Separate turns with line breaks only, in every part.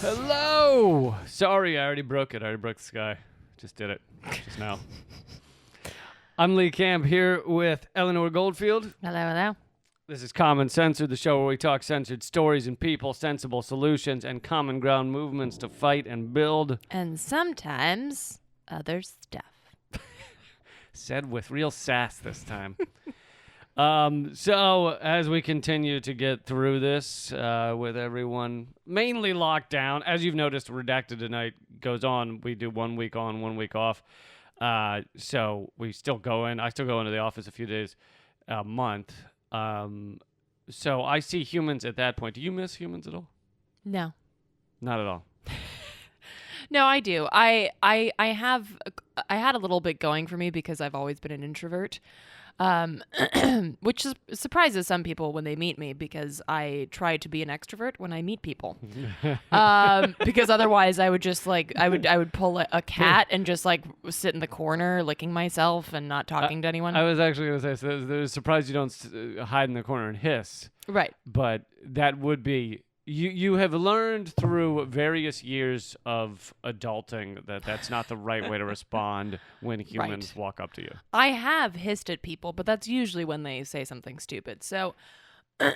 Hello! Sorry, I already broke it. I already broke the sky. Just did it. Just now. I'm Lee Camp here with Eleanor Goldfield.
Hello.
This is Common Censored, the show where we talk censored stories and people, sensible solutions, and common ground movements to fight and build.
And sometimes other stuff.
Said with real sass this time. So as we continue to get through this with everyone mainly locked down, as you've noticed, Redacted Tonight goes on. We do 1 week on, 1 week off. So we still go in. I still go into the office a few days a month. So I see humans at that point. Do you miss humans at all?
No.
Not at all.
No, I do. I had a little bit going for me because I've always been an introvert. Which surprises some people when they meet me because I try to be an extrovert when I meet people. Because otherwise I would just I would pull a cat and just sit in the corner licking myself and not talking to anyone.
I was actually going to say, so there's surprised you don't hide in the corner and hiss.
Right.
But that would be... You have learned through various years of adulting that that's not the right way to respond when humans walk up to you.
I have hissed at people, but that's usually when they say something stupid. So, even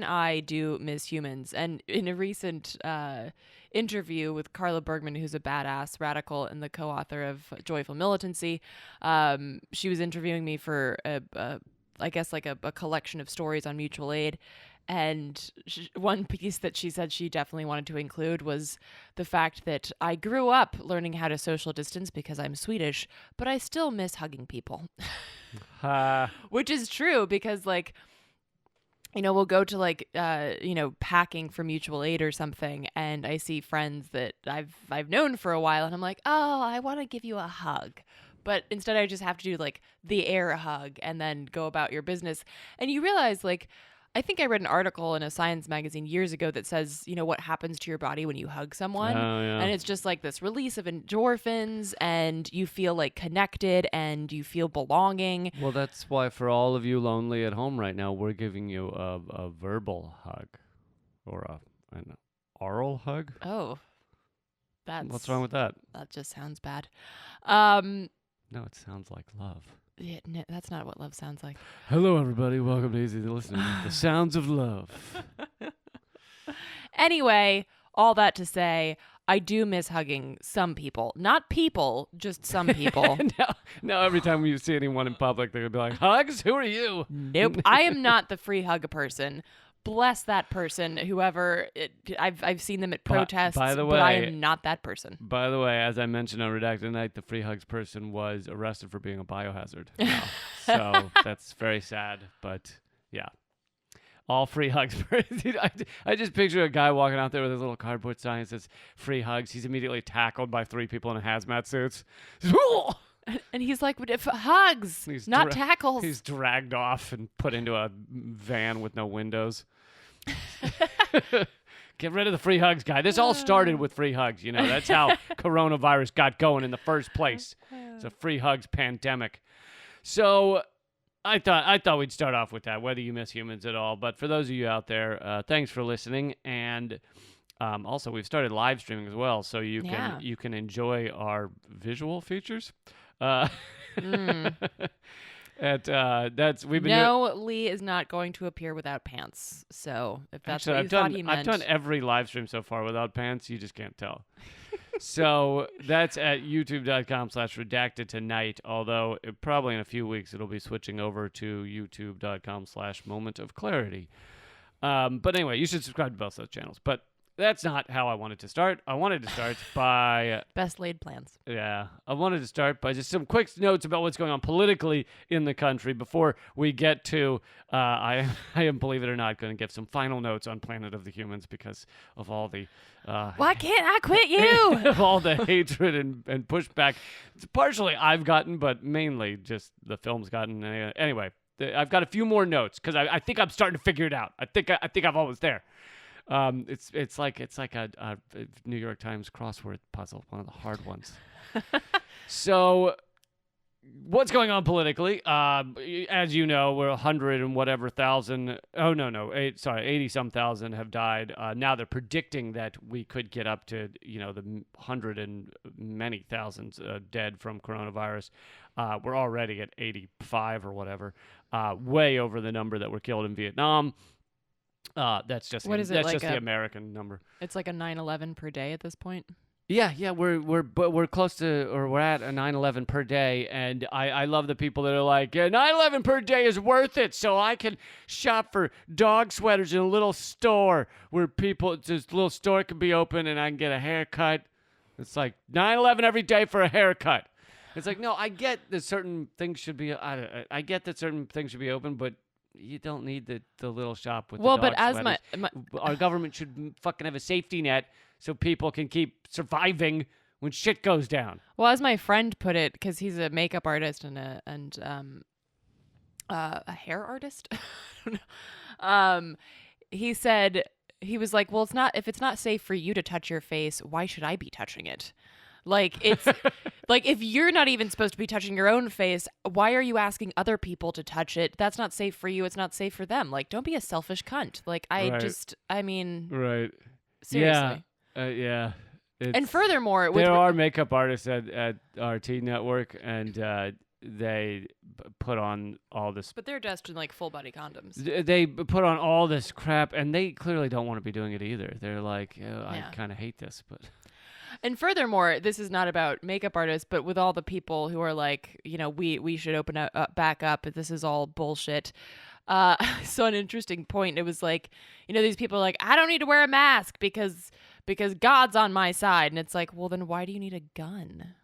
I do miss humans. And in a recent interview with Carla Bergman, who's a badass radical and the co-author of Joyful Militancy, she was interviewing me for a collection of stories on mutual aid. And one piece that she said she definitely wanted to include was the fact that I grew up learning how to social distance because I'm Swedish, but I still miss hugging people. Which is true because we'll go to packing for mutual aid or something, and I see friends that I've known for a while, and I'm like, oh, I want to give you a hug. But instead I just have to do the air hug and then go about your business. And you realize I think I read an article in a science magazine years ago that says, what happens to your body when you hug someone.
Oh, yeah.
And it's just this release of endorphins and you feel connected and you feel belonging.
Well, that's why for all of you lonely at home right now, we're giving you a verbal hug or an oral hug.
Oh,
what's wrong with that?
That just sounds bad.
No, it sounds like love.
Yeah, no, that's not what love sounds like.
Hello, everybody. Welcome to Easy to Listen. The sounds of love.
Anyway, all that to say, I do miss hugging some people. Not people, just some people.
Now, every time you see anyone in public, they're going to be like, hugs? Who are you?
Nope. I am not the free hug person. Bless that person, whoever. I've seen them at protests,
by the way,
but I am not that person.
By the way, as I mentioned on Redacted Tonight, the free hugs person was arrested for being a biohazard now. So that's very sad, but yeah. All free hugs. I just picture a guy walking out there with his little cardboard sign that says free hugs. He's immediately tackled by 3 people in hazmat suits.
And he's like, but if hugs, not tackles.
He's dragged off and put into a van with no windows. Get rid of the free hugs, guy. This all started with free hugs. That's how coronavirus got going in the first place. It's a free hugs pandemic. So I thought we'd start off with that, whether you miss humans at all. But for those of you out there, thanks for listening. And also, we've started live streaming as well, so you can enjoy our visual features.
Lee is not going to appear without pants. So if that's what you thought he meant.
I've done every live stream so far without pants. You just can't tell. So that's at youtube.com/redacted tonight. Although probably in a few weeks it'll be switching over to youtube.com/moment of clarity. But anyway, you should subscribe to both those channels. But that's not how I wanted to start. I wanted to start by...
Best laid plans.
Yeah. I wanted to start by just some quick notes about what's going on politically in the country before we get to... I am, believe it or not, going to give some final notes on Planet of the Humans because of all the...
Why can't I quit you?
of all the hatred and pushback. It's partially I've gotten, but mainly just the film's gotten. Anyway, I've got a few more notes because I think I'm starting to figure it out. I think I'm almost there. It's like a New York Times crossword puzzle, one of the hard ones. So what's going on politically? As you know, we're 100 and whatever thousand. Oh, no. 80-some thousand have died. Now they're predicting that we could get up to, the 100 and many thousands dead from coronavirus. We're already at 85 or whatever, way over the number that were killed in Vietnam. That's just
what is it,
that's
like
just the American number.
It's like a 9/11 per day at this point.
Yeah, we're close to, or we're at a 9/11 per day, and I love the people that are like, 9/11 per day is worth it, so I can shop for dog sweaters in a little store where this little store can be open and I can get a haircut. It's like 9/11 every day for a haircut. It's like, no, I get that certain things should be, I get that certain things should be open, but you don't need the little shop with the dog sweaters. Our government should fucking have a safety net so people can keep surviving when shit goes down.
Well, as my friend put it, because he's a makeup artist and a hair artist, I don't know. He said, he was like, well, if it's not safe for you to touch your face, why should I be touching it? Like, it's like, if you're not even supposed to be touching your own face, why are you asking other people to touch it? That's not safe for you. It's not safe for them. Like, don't be a selfish cunt. Like, I mean,
right.
Seriously.
Yeah.
And furthermore,
there are makeup artists at RT Network, and they put on all this.
But they're dressed in like full body condoms.
They put on all this crap, and they clearly don't want to be doing it either. They're like, I kind of hate this, but.
And furthermore, this is not about makeup artists, but with all the people who are like, we should open up back up. This is all bullshit. I saw an interesting point. It was like, these people are like, I don't need to wear a mask because God's on my side. And it's like, well, then why do you need a gun?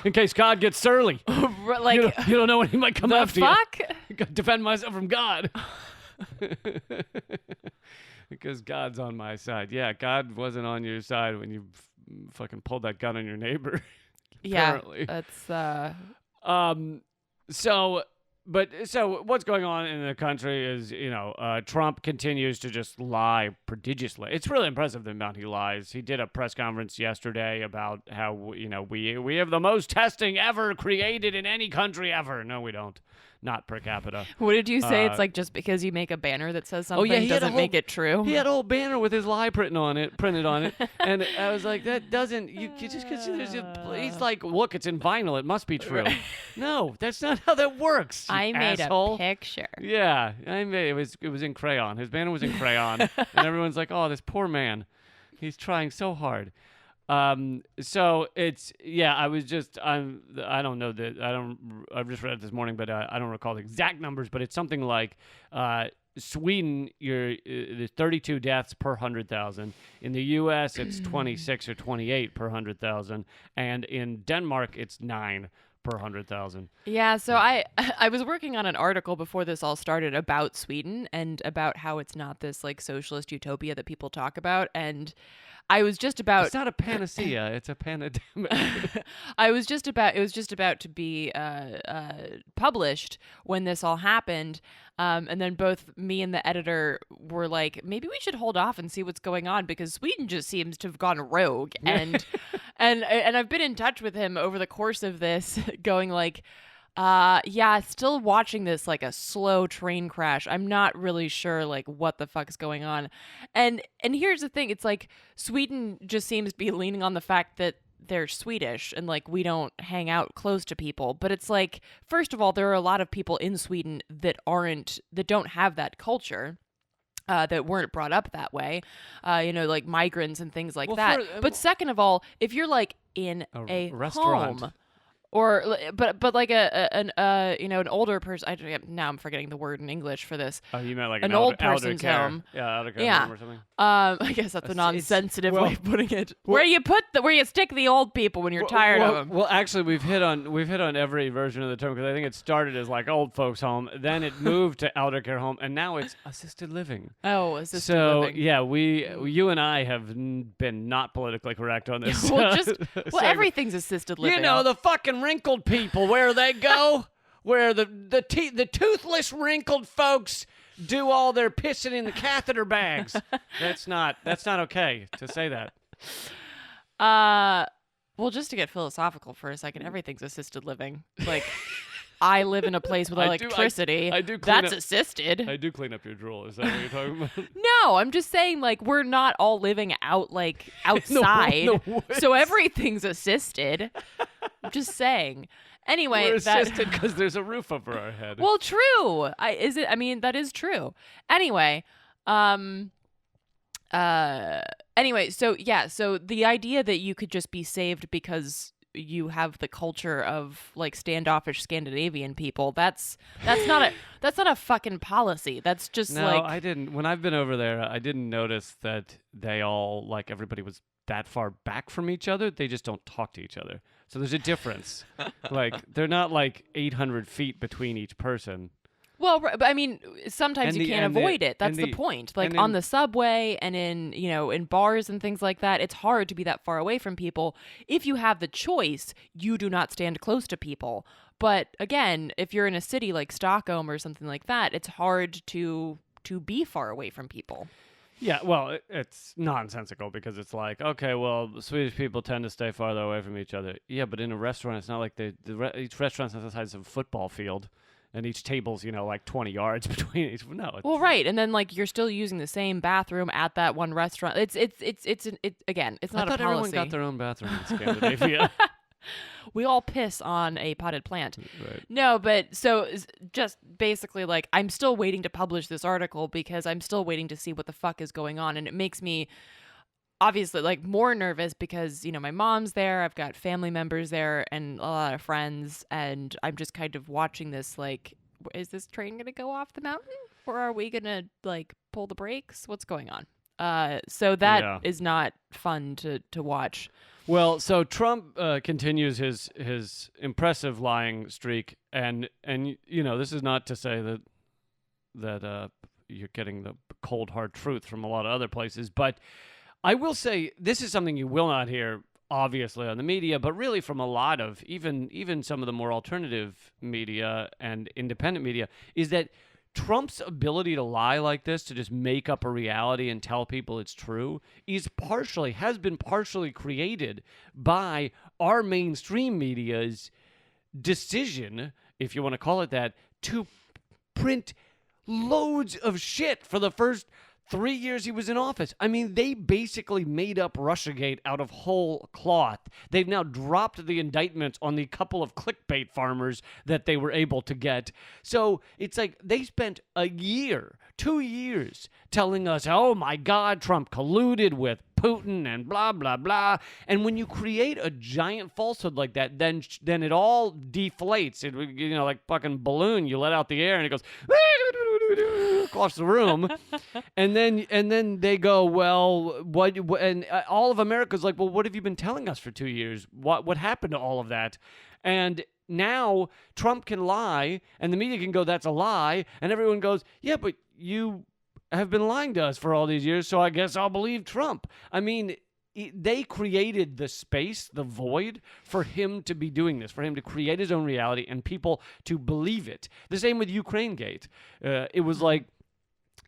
In case God gets surly.
Like,
you don't know when he might come after
fuck?
you. Defend myself from God. Because God's on my side. Yeah, God wasn't on your side when you fucking pulled that gun on your neighbor. Apparently.
Yeah, that's
So what's going on in the country is, Trump continues to just lie prodigiously. It's really impressive the amount he lies. He did a press conference yesterday about how, we have the most testing ever created in any country ever. No, we don't. Not per capita.
What did you say? It's like just because you make a banner that says something doesn't make it true.
He had a whole banner with his lie printed on it, and I was like, that doesn't. You just because he's like, look, it's in vinyl, it must be true. Right. No, that's not how that works.
I made a picture.
Yeah, it was in crayon. His banner was in crayon, and everyone's like, oh, this poor man, he's trying so hard. So it's, I was just, I don't know I've just read it this morning, but I don't recall the exact numbers, but it's something like, Sweden, there's 32 deaths per 100,000. In the U.S., it's 26 or 28 per 100,000. And in Denmark, it's 9 per 100,000.
Yeah, so I was working on an article before this all started about Sweden and about how it's not this like socialist utopia that people talk about, and I was just about.
It's not a panacea. It's a pandemic.
It was just about to be published when this all happened, and then both me and the editor were like, maybe we should hold off and see what's going on because Sweden just seems to have gone rogue, and and I've been in touch with him over the course of this, going like. Still watching this like a slow train crash. I'm not really sure like what the fuck's going on. And here's the thing, it's like Sweden just seems to be leaning on the fact that they're Swedish and like we don't hang out close to people. But it's like, first of all, there are a lot of people in Sweden that don't have that culture. That weren't brought up that way, like migrants and things like that. But second of all, if you're like in a
restaurant.
Home, or but like an older person. Now I'm forgetting the word in English for this.
Oh, you meant like
an old person's
elder
home.
Yeah, elder care home or something.
I guess that's a non-sensitive way of putting it. Where you stick the old people when you're tired of them.
Well, actually, we've hit on every version of the term because I think it started as like old folks home, then it moved to elder care home, and now it's assisted living.
Oh, assisted living.
So yeah, you and I have been not politically correct on this.
Everything's assisted living.
The fucking wrinkled people, where they go, where the toothless wrinkled folks do all their pissing in the catheter bags. That's not okay to say that.
Well, just to get philosophical for a second, everything's assisted living. Like, I live in a place with electricity.
I do clean
That's
up,
assisted.
I do clean up your drool. Is that what you're talking about?
No, I'm just saying, like, we're not all living out, like, outside.
In the woods.
So everything's assisted. I'm just saying. Anyway,
We're assisted because there's a roof over our head.
Well, true. I mean, that is true. Anyway, anyway, so the idea that you could just be saved because you have the culture of like standoffish Scandinavian people, that's not a fucking policy. That's just
no, I didn't. When I've been over there, I didn't notice that they all, like, everybody was that far back from each other. They just don't talk to each other. So there's a difference. Like, they're not like 800 feet between each person.
Well, but I mean, sometimes you can't avoid it. That's the point. Like on the subway and in bars and things like that, it's hard to be that far away from people. If you have the choice, you do not stand close to people. But again, if you're in a city like Stockholm or something like that, it's hard to be far away from people.
Yeah, well, it's nonsensical because it's like, okay, well, Swedish people tend to stay farther away from each other. Yeah, but in a restaurant, it's not like each restaurant's the size of a football field. And each table's, like 20 yards between each. No.
Well, right, and then like you're still using the same bathroom at that one restaurant. It's again, it's not a policy.
I thought everyone got their own bathroom in Scandinavia.
We all piss on a potted plant.
Right.
No, but so just basically like I'm still waiting to publish this article because I'm still waiting to see what the fuck is going on, and it makes me obviously like more nervous because my mom's there, I've got family members there and a lot of friends, and I'm just kind of watching this like, is this train gonna go off the mountain or are we gonna like pull the brakes? What's going on? So that is not fun to watch.
Well, so Trump continues his impressive lying streak, and this is not to say that you're getting the cold hard truth from a lot of other places, but I will say this is something you will not hear, obviously, on the media, but really from a lot of, even some of the more alternative media and independent media, is that Trump's ability to lie like this, to just make up a reality and tell people it's true, has been partially created by our mainstream media's decision, if you want to call it that, to print loads of shit for the first 3 years he was in office. I mean, they basically made up Russiagate out of whole cloth. They've now dropped the indictments on the couple of clickbait farmers that they were able to get. So it's like they spent a year, 2 years, telling us, oh my God, Trump colluded with Putin and blah, blah, blah. And when you create a giant falsehood like that, then it all deflates. It, like fucking balloon, you let out the air and it goes across the room. And then they go, well, what? And all of America's like, well, what have you been telling us for 2 years? What happened to all of that? And now Trump can lie, and the media can go, that's a lie, and everyone goes, yeah, but you have been lying to us for all these years, so I guess I'll believe Trump. I mean, they created the space, the void, for him to be doing this, for him to create his own reality and people to believe it. The same with Ukrainegate. It was like,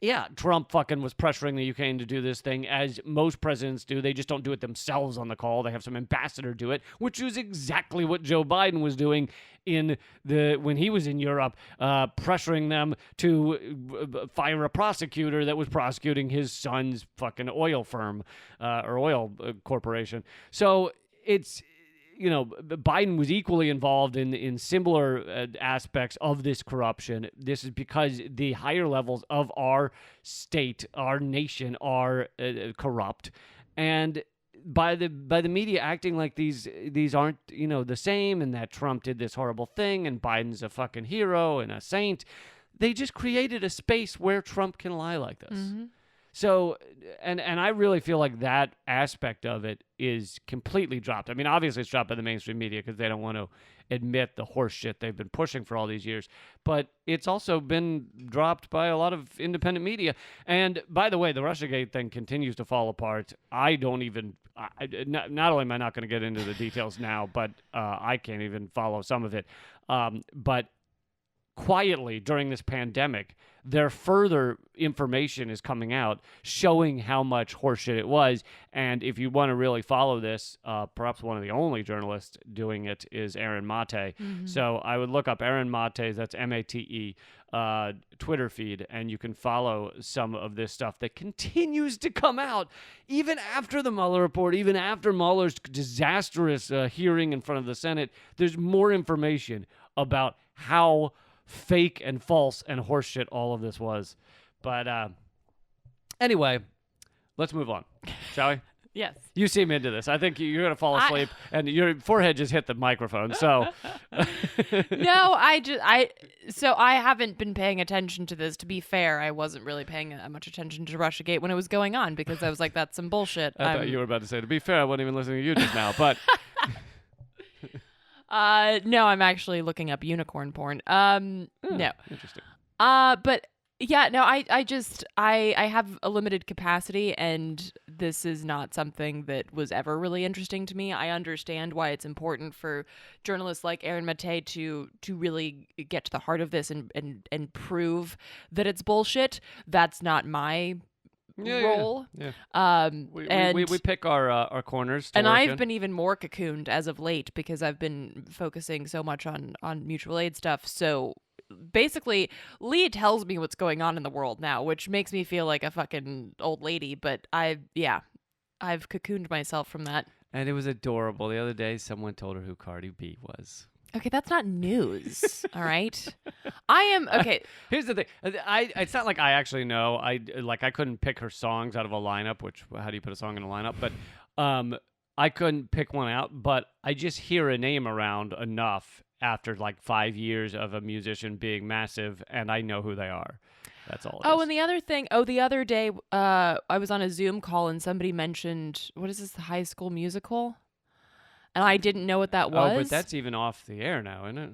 yeah, Trump fucking was pressuring the Ukraine to do this thing, as most presidents do. They just don't do it themselves on the call. They have some ambassador do it, which is exactly what Joe Biden was doing when he was in Europe, pressuring them to fire a prosecutor that was prosecuting his son's fucking oil firm or oil corporation. So it's... Biden was equally involved in similar aspects of this corruption. This is because the higher levels of our state, our nation, are corrupt, and by the media acting like these aren't the same, and that Trump did this horrible thing, and Biden's a fucking hero and a saint. They just created a space where Trump can lie like this. Mm-hmm. So, and I really feel like that aspect of it is completely dropped. I mean, obviously it's dropped by the mainstream media because they don't want to admit the horse shit they've been pushing for all these years. But it's also been dropped by a lot of independent media. And by the way, the Russiagate thing continues to fall apart. Not only am I not going to get into the details now, but I can't even follow some of it. But quietly during this pandemic, their further information is coming out showing how much horseshit it was. And if you want to really follow this, perhaps one of the only journalists doing it is Aaron Mate. So I would look up Aaron Mate's, that's Mate, Twitter feed, and you can follow some of this stuff that continues to come out even after the Mueller report, even after Mueller's disastrous hearing in front of the Senate. There's more information about how fake and false and horseshit all of this was. But anyway, let's move on, shall we?
Yes.
You seem into this. I think you're going to fall asleep, and your forehead just hit the microphone. So
No, so I haven't been paying attention to this. To be fair, I wasn't really paying much attention to Russiagate when it was going on because I was like, that's some bullshit.
I thought you were about to say, to be fair, I wasn't even listening to you just now, but
no, I'm actually looking up unicorn porn. No.
Interesting.
But yeah, no, I have a limited capacity, and this is not something that was ever really interesting to me. I understand why it's important for journalists like Aaron Mate to really get to the heart of this and prove that it's bullshit. That's not my role.
Yeah. We pick our corners.
And I've been even more cocooned as of late because I've been focusing so much on mutual aid stuff. So basically, Lee tells me what's going on in the world now, which makes me feel like a fucking old lady. But I've cocooned myself from that.
And it was adorable. The other day, someone told her who Cardi B was.
Okay, that's not news. All right, I am okay.
Here's the thing. It's not like I actually know. I couldn't pick her songs out of a lineup. Which, how do you put a song in a lineup? But I couldn't pick one out. But I just hear a name around enough after like 5 years of a musician being massive, and I know who they are. That's all.
And the other thing. The other day, I was on a Zoom call and somebody mentioned, what is this, the High School Musical? And I didn't know what that was.
Oh, but that's even off the air now, isn't it?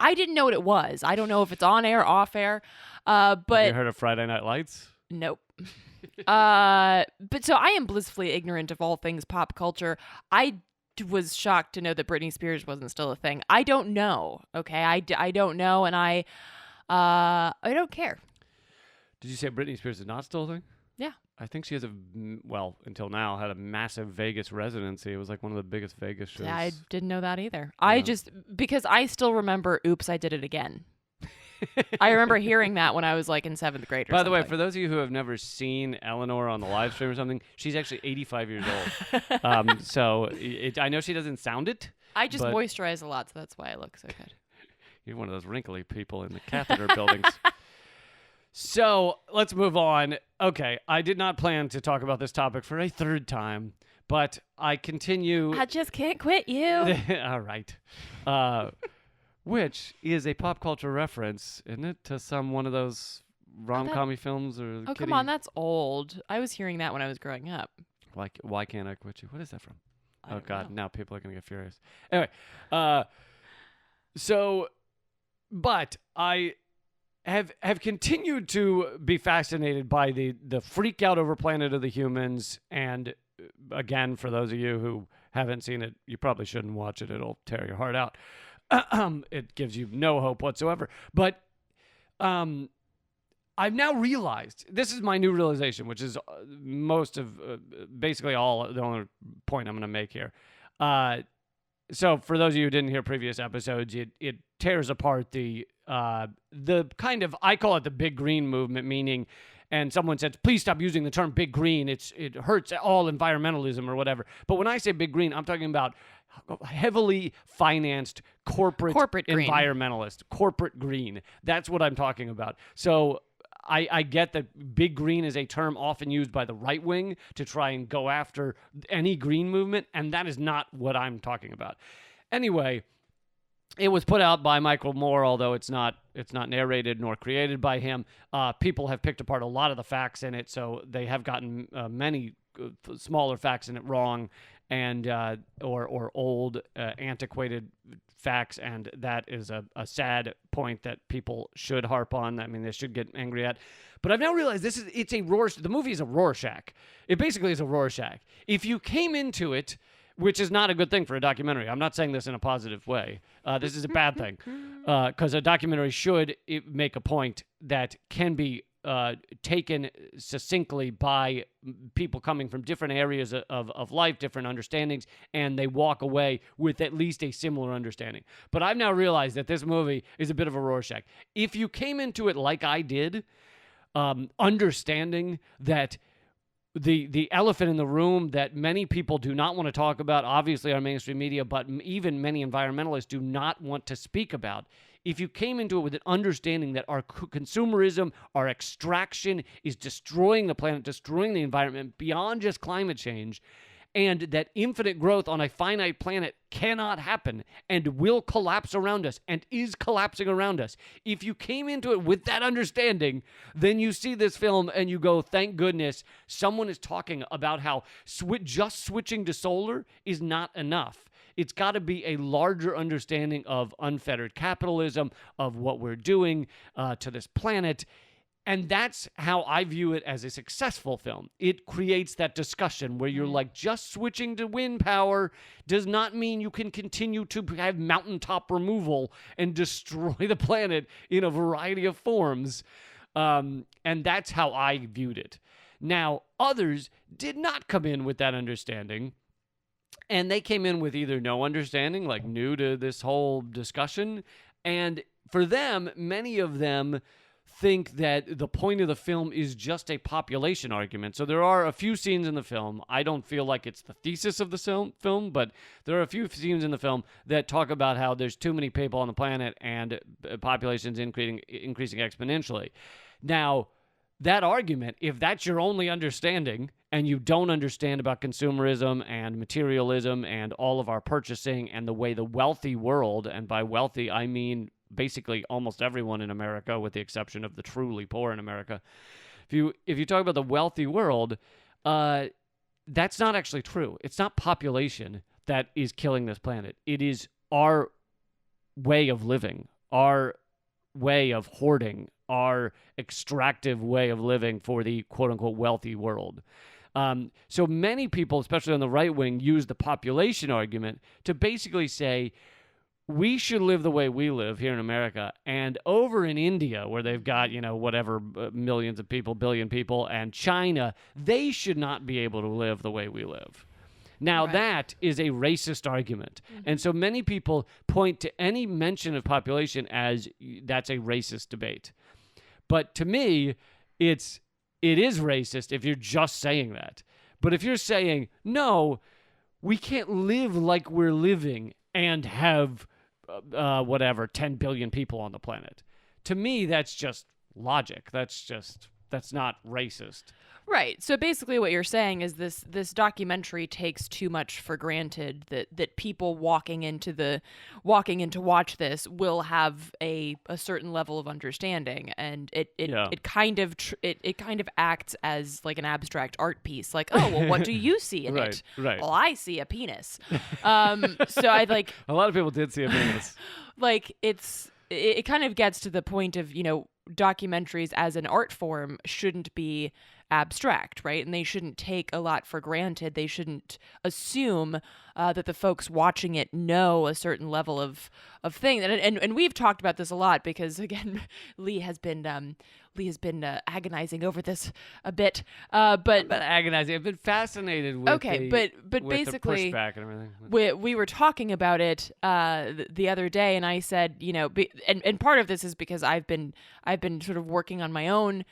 I didn't know what it was. I don't know if it's on air, off air. But
have you heard of Friday Night Lights?
Nope. But so I am blissfully ignorant of all things pop culture. I was shocked to know that Britney Spears wasn't still a thing. I don't know. Okay, I don't know, and I don't care.
Did you say Britney Spears is not still a thing?
Yeah.
I think she has until now, had a massive Vegas residency. It was like one of the biggest Vegas shows.
I didn't know that either.
Yeah.
Because I still remember, oops, I did it again. I remember hearing that when I was like in 7th grade or
By
something.
the way, for those of you who have never seen Eleanor on the live stream or something, she's actually 85 years old. So I know she doesn't sound it.
I just moisturize a lot, so that's why I look so good.
You're one of those wrinkly people in the catheter buildings. So let's move on. Okay, I did not plan to talk about this topic for a third time, but I continue.
I just can't quit you.
All right. Which is a pop culture reference, isn't it, to one of those rom-com-y films or
come on, that's old. I was hearing that when I was growing up.
Why can't I quit you? What is that from? Oh God, now people are gonna get furious. Anyway, but I have continued to be fascinated by the freak out over Planet of the Humans, and again, for those of you who haven't seen it, you probably shouldn't watch it. It'll tear your heart out. It gives you no hope whatsoever. But I've now realized, this is my new realization, which is most of basically all the only point I'm going to make here. So for those of you who didn't hear previous episodes, it tears apart the kind of, I call it the big green movement, meaning, and someone says, please stop using the term big green. It hurts all environmentalism or whatever. But when I say big green, I'm talking about heavily financed corporate environmentalist, corporate green. That's what I'm talking about. So I get that big green is a term often used by the right wing to try and go after any green movement, and that is not what I'm talking about. Anyway, it was put out by Michael Moore, although it's not narrated nor created by him. People have picked apart a lot of the facts in it, so they have gotten many smaller facts in it wrong, and or old, antiquated facts, and that is a sad point that people should harp on. I mean, they should get angry at. But I've now realized the movie is a Rorschach. It basically is a Rorschach. If you came into it which is not a good thing for a documentary. I'm not saying this in a positive way. This is a bad thing because a documentary should make a point that can be taken succinctly by people coming from different areas of life, different understandings, and they walk away with at least a similar understanding. But I've now realized that this movie is a bit of a Rorschach. If you came into it like I did, understanding that the elephant in the room that many people do not want to talk about, obviously our mainstream media, but even many environmentalists do not want to speak about. If you came into it with an understanding that our consumerism, our extraction is destroying the planet, destroying the environment beyond just climate change, and that infinite growth on a finite planet cannot happen and will collapse around us and is collapsing around us. If you came into it with that understanding, then you see this film and you go, thank goodness someone is talking about how just switching to solar is not enough. It's got to be a larger understanding of unfettered capitalism, of what we're doing to this planet. And that's how I view it as a successful film. It creates that discussion where you're like, just switching to wind power does not mean you can continue to have mountaintop removal and destroy the planet in a variety of forms. And that's how I viewed it. Now, others did not come in with that understanding. And they came in with either no understanding, like new to this whole discussion. And for them, many of them think that the point of the film is just a population argument. So there are a few scenes in the film. I don't feel like it's the thesis of the film, but there are a few scenes in the film that talk about how there's too many people on the planet and population's increasing exponentially. Now, that argument, if that's your only understanding and you don't understand about consumerism and materialism and all of our purchasing and the way the wealthy world, and by wealthy I mean basically almost everyone in America with the exception of the truly poor in America, if you talk about the wealthy world, that's not actually true. It's not population that is killing this planet. It is our way of living, our way of hoarding, our extractive way of living for the quote-unquote wealthy world. So many people, especially on the right wing, use the population argument to basically say, we should live the way we live here in America. And over in India, where they've got, whatever, millions of people, billion people, and China, they should not be able to live the way we live. Now, that is a racist argument. Mm-hmm. And so many people point to any mention of population as that's a racist debate. But to me, it is racist if you're just saying that. But if you're saying, no, we can't live like we're living and have, 10 billion people on the planet. To me, that's just logic. That's not racist.
Right. So basically what you're saying is this documentary takes too much for granted that people walking in to watch this will have a certain level of understanding, and it kind of acts as like an abstract art piece, like, oh, well, what do you see in it?
Right.
Well, I see a penis. So I like
a lot of people did see a penis.
Like it kind of gets to the point of, documentaries as an art form shouldn't be abstract, right? And they shouldn't take a lot for granted. They shouldn't assume that the folks watching it know a certain level of thing. And we've talked about this a lot because, again, Lee has been agonizing over this a bit. But
agonizing. I've been fascinated with
but basically
the pushback and everything.
We were talking about it the other day, and I said, and part of this is because I've been sort of working on my own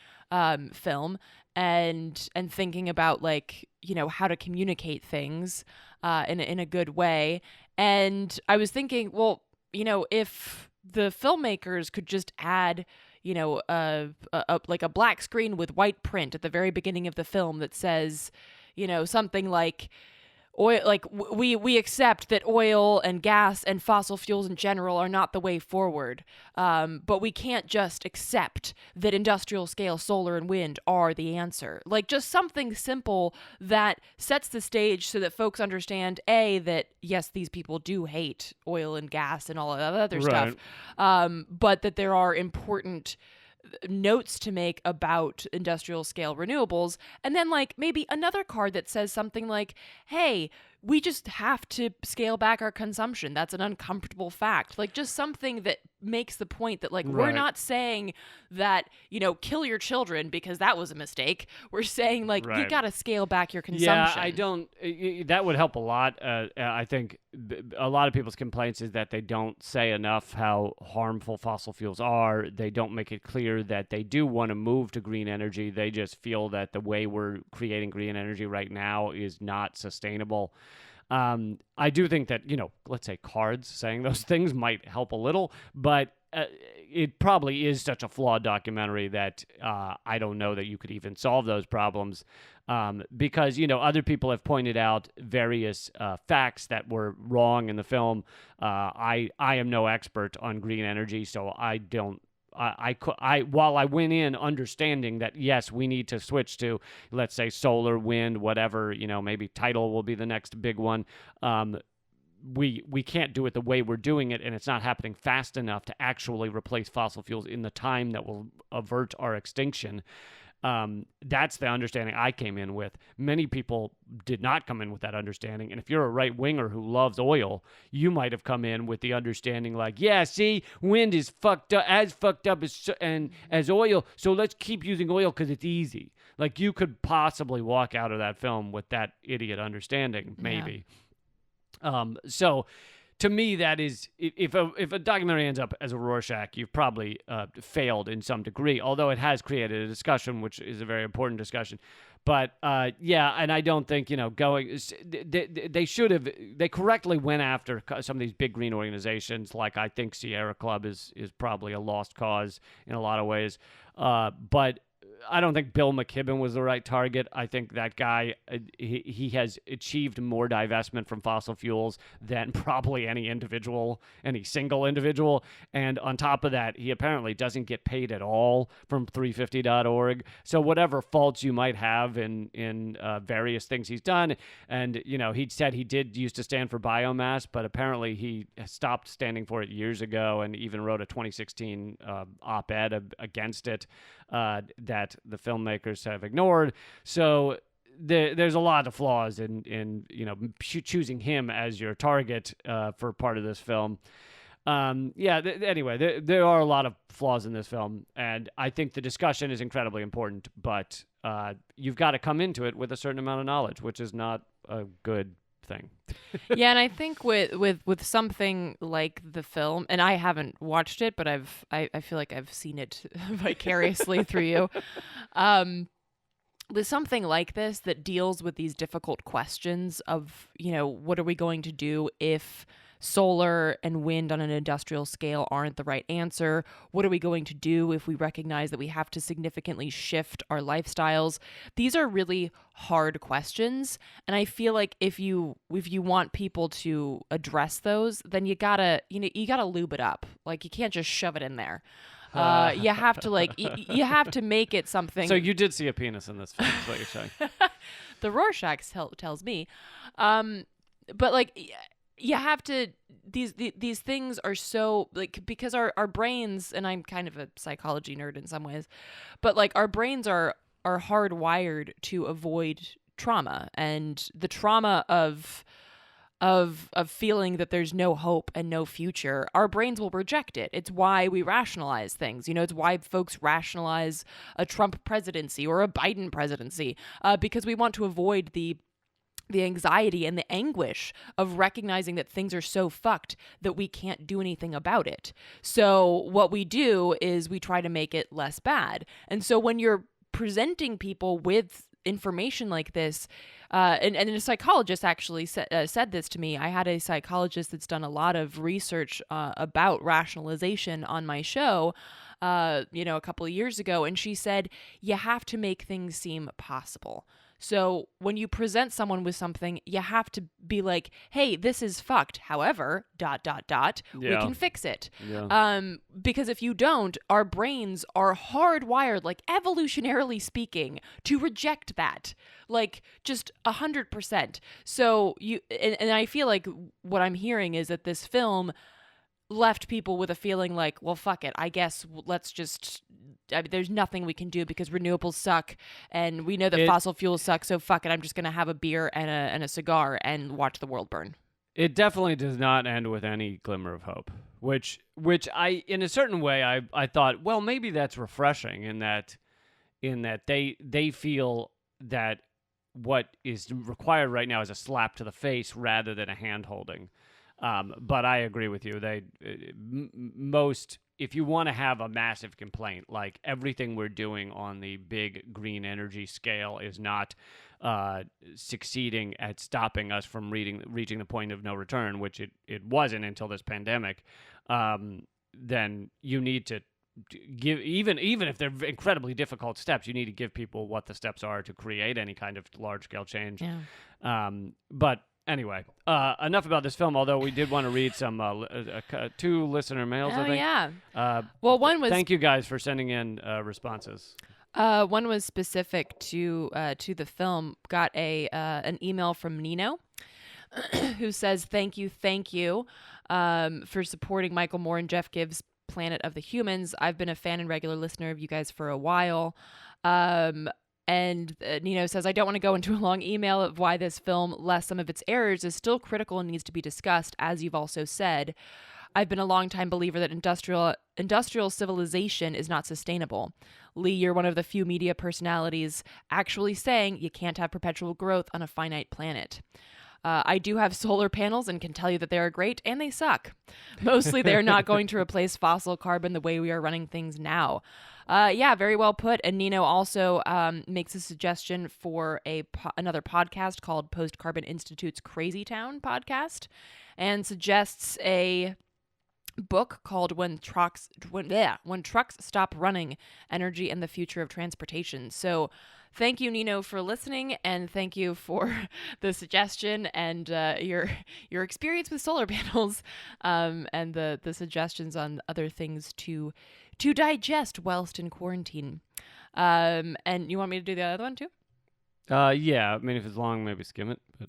film and thinking about, like, how to communicate things in a good way. And I was thinking, well, if the filmmakers could just add, like a black screen with white print at the very beginning of the film that says, something like, oil, like we accept that oil and gas and fossil fuels in general are not the way forward, but we can't just accept that industrial scale solar and wind are the answer. Like, just something simple that sets the stage so that folks understand, A, that yes, these people do hate oil and gas and all that other stuff, but that there are important notes to make about industrial scale renewables, and then like maybe another card that says something like, hey, we just have to scale back our consumption. That's an uncomfortable fact. Like, just something that makes the point that, like, we're
Right.
not saying that, you know, kill your children because that was a mistake. We're saying, like, you
Right.
got to scale back your consumption.
Yeah, I don't. That would help a lot. I think a lot of people's complaints is that they don't say enough how harmful fossil fuels are. They don't make it clear that they do want to move to green energy. They just feel that the way we're creating green energy right now is not sustainable. I do think that, you know, let's say cards saying those things might help a little, but it probably is such a flawed documentary that I don't know that you could even solve those problems because, you know, other people have pointed out various facts that were wrong in the film. I am no expert on green energy, so I don't. While I went in understanding that, yes, we need to switch to, let's say, solar, wind, whatever, you know, maybe tidal will be the next big one. We can't do it the way we're doing it, and it's not happening fast enough to actually replace fossil fuels in the time that will avert our extinction. That's the understanding I came in with. Many people did not come in with that understanding. And if you're a right winger who loves oil, you might have come in with the understanding like, yeah, see, wind is fucked up as oil. So let's keep using oil because it's easy. Like, you could possibly walk out of that film with that idiot understanding, maybe.
Yeah.
So to me, that is, if a documentary ends up as a Rorschach, you've probably failed in some degree, although it has created a discussion, which is a very important discussion. But yeah, and I don't think, you know, they correctly went after some of these big green organizations. Like, I think Sierra Club is probably a lost cause in a lot of ways. But I don't think Bill McKibben was the right target. I think that guy, he has achieved more divestment from fossil fuels than probably any single individual. And on top of that, he apparently doesn't get paid at all from 350.org. So whatever faults you might have in various things he's done, and, you know, he said he did used to stand for biomass, but apparently he stopped standing for it years ago and even wrote a 2016 op-ed against it that the filmmakers have ignored. So there's a lot of flaws in you know, choosing him as your target for part of this film. Anyway, there are a lot of flaws in this film, and I think the discussion is incredibly important, but you've got to come into it with a certain amount of knowledge, which is not a good thing.
Yeah, and I think with something like the film, and I haven't watched it, but I feel like I've seen it vicariously through you. With something like this that deals with these difficult questions of, you know, what are we going to do if solar and wind on an industrial scale aren't the right answer? What are we going to do if we recognize that we have to significantly shift our lifestyles? These are really hard questions, and I feel like if you want people to address those, then you gotta lube it up. Like, you can't just shove it in there. You have to you have to make it something.
So you did see a penis in this film, is what you're saying.
The Rorschach tells me, but like, you have to, these things are so, like, because our brains, and I'm kind of a psychology nerd in some ways, but like, our brains are hardwired to avoid trauma, and the trauma of feeling that there's no hope and no future, our brains will reject it. It's why we rationalize things. You know, it's why folks rationalize a Trump presidency or a Biden presidency, because we want to avoid the anxiety and the anguish of recognizing that things are so fucked that we can't do anything about it. So what we do is we try to make it less bad. And so when you're presenting people with information like this, and a psychologist actually said this to me. I had a psychologist that's done a lot of research about rationalization on my show, you know, a couple of years ago, and she said, you have to make things seem possible. So when you present someone with something, you have to be like, hey, this is fucked. However, ... we can fix it.
Yeah.
Because if you don't, our brains are hardwired, like, evolutionarily speaking, to reject that. Like, just 100%. So and I feel like what I'm hearing is that this film left people with a feeling like, well, fuck it, I guess let's just there's nothing we can do because renewables suck, and we know that
It-
fossil fuels suck. So fuck it, I'm just gonna have a beer and a cigar and watch the world burn.
It definitely does not end with any glimmer of hope, which I, in a certain way, I thought, well, maybe that's refreshing in that they feel that what is required right now is a slap to the face rather than a hand holding. But I agree with you. Most, if you want to have a massive complaint, like everything we're doing on the big green energy scale is not succeeding at stopping us from reaching the point of no return, which it wasn't until this pandemic, then you need to give, even if they're incredibly difficult steps, you need to give people what the steps are to create any kind of large scale change.
Yeah.
But anyway, enough about this film, although we did want to read some 2 listener mails, I think.
Yeah. Well, one was
thank you guys for sending in responses.
one was specific to the film. Got an email from Nino who says, thank you for supporting Michael Moore and Jeff Gibbs' Planet of the Humans. I've been a fan and regular listener of you guys for a while. And Nino says, I don't want to go into a long email of why this film, less some of its errors, is still critical and needs to be discussed, as you've also said. I've been a long-time believer that industrial civilization is not sustainable. Lee, you're one of the few media personalities actually saying you can't have perpetual growth on a finite planet. I do have solar panels and can tell you that they are great, and they suck. Mostly they are not going to replace fossil carbon the way we are running things now. Yeah, very well put. And Nino also makes a suggestion for another podcast called Post Carbon Institute's Crazy Town podcast, and suggests a book called When Trucks Stop Running: Energy and the Future of Transportation. So thank you, Nino, for listening, and thank you for the suggestion and your experience with solar panels, and the suggestions on other things to digest whilst in quarantine. And you want me to do the other one too?
Yeah, I mean, if it's long, maybe skim it. But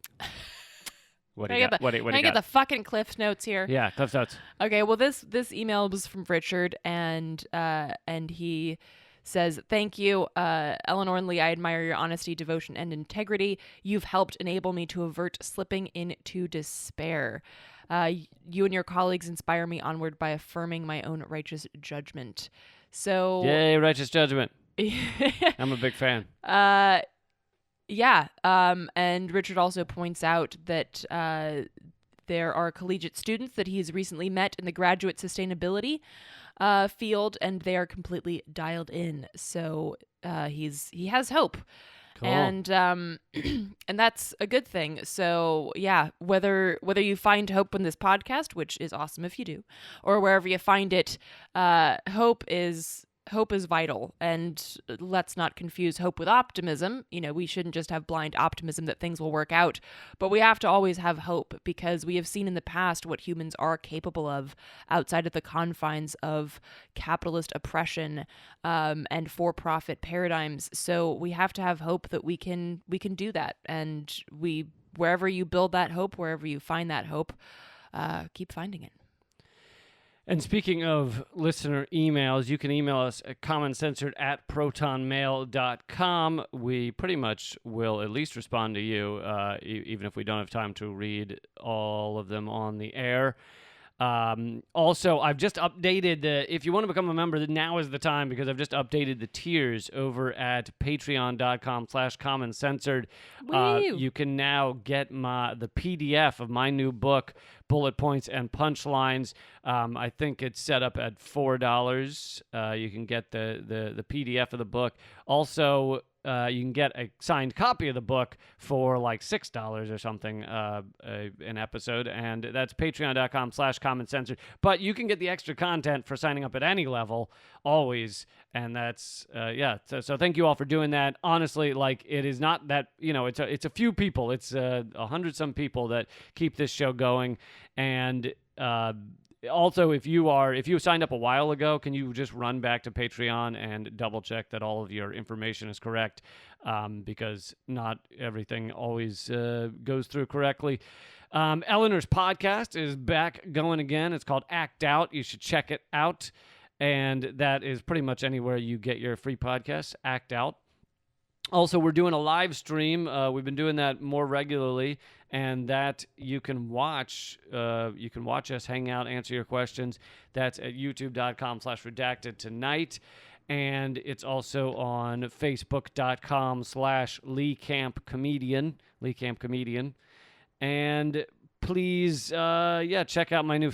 what do you got? What do you
Can I get the fucking Cliff Notes here?
Yeah, Cliff Notes.
Okay, well, this email was from Richard, and he says, thank you, Eleanor and Lee. I admire your honesty, devotion, and integrity. You've helped enable me to avert slipping into despair. You and your colleagues inspire me onward by affirming my own righteous judgment. So,
yay, righteous judgment. I'm a big fan.
Yeah. And Richard also points out that there are collegiate students that he's recently met in the graduate sustainability field, and they are completely dialed in. So he has hope.
Cool.
And and that's a good thing. So yeah, whether you find hope in this podcast, which is awesome if you do, or wherever you find it, hope is vital. And let's not confuse hope with optimism. You know, we shouldn't just have blind optimism that things will work out, but we have to always have hope, because we have seen in the past what humans are capable of outside of the confines of capitalist oppression and for-profit paradigms. So we have to have hope that we can do that. And wherever you build that hope, wherever you find that hope, keep finding it.
And speaking of listener emails, you can email us at commoncensored@protonmail.com. We pretty much will at least respond to you, even if we don't have time to read all of them on the air. Also, I've just updated if you want to become a member, now is the time, because I've just updated the tiers over at patreon.com/commoncensored. You can now get the PDF of my new book, Bullet Points and Punchlines. I think it's set up at $4. You can get the PDF of the book. Also, you can get a signed copy of the book for like $6 or something an episode, and that's patreon.com/commoncensored. But you can get the extra content for signing up at any level, always, and that's So thank you all for doing that. Honestly, like, it is not that, it's a few people. It's 100-some people that keep this show going, and also, if you signed up a while ago, can you just run back to Patreon and double check that all of your information is correct? Because not everything always goes through correctly. Eleanor's podcast is back going again. It's called Act Out. You should check it out. and that is pretty much anywhere you get your free podcasts. Act Out. Also, we're doing a live stream. We've been doing that more regularly, and that you can watch. You can watch us hang out, answer your questions. That's at youtube.com/redacted tonight. And it's also on facebook.com/LeeCampComedian. LeeCampComedian. And please, check out my new